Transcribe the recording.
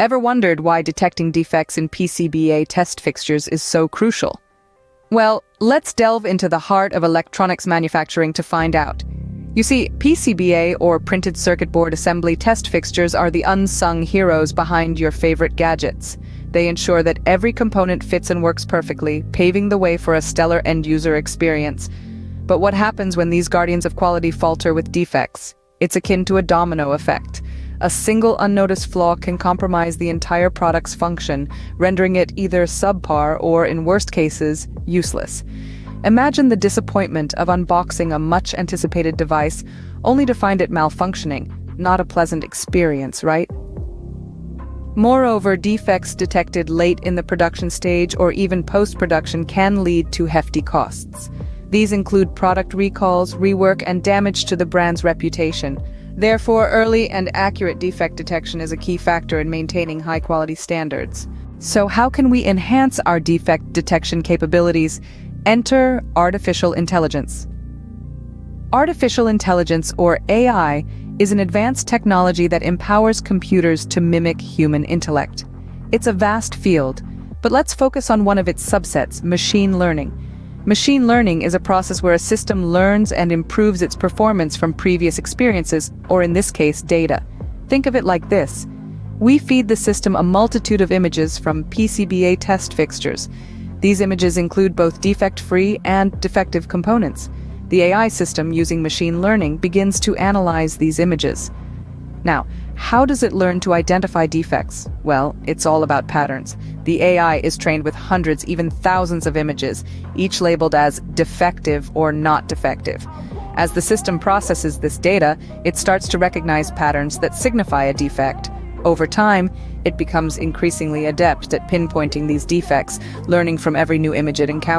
Ever wondered why detecting defects in PCBA test fixtures is so crucial? Well, let's delve into the heart of electronics manufacturing to find out. You see, PCBA, or printed circuit board assembly test fixtures, are the unsung heroes behind your favorite gadgets. They ensure that every component fits and works perfectly, paving the way for a stellar end-user experience. But what happens when these guardians of quality falter with defects? It's akin to a domino effect. A single unnoticed flaw can compromise the entire product's function, rendering it either subpar or, in worst cases, useless. Imagine the disappointment of unboxing a much-anticipated device only to find it malfunctioning. Not a pleasant experience, right? Moreover, defects detected late in the production stage or even post-production can lead to hefty costs. These include product recalls, rework, and damage to the brand's reputation. Therefore, early and accurate defect detection is a key factor in maintaining high-quality standards. So how can we enhance our defect detection capabilities? Enter artificial intelligence. Artificial intelligence, or AI, is an advanced technology that empowers computers to mimic human intellect. It's a vast field, but let's focus on one of its subsets, machine learning. Machine learning is a process where a system learns and improves its performance from previous experiences, or in this case, data. Think of it like this. We feed the system a multitude of images from PCBA test fixtures. These images include both defect-free and defective components. The AI system, using machine learning, begins to analyze these images. Now, how does it learn to identify defects? Well, it's all about patterns. The AI is trained with hundreds, even thousands of images, each labeled as defective or not defective. As the system processes this data, it starts to recognize patterns that signify a defect. Over time, it becomes increasingly adept at pinpointing these defects, learning from every new image it encounters.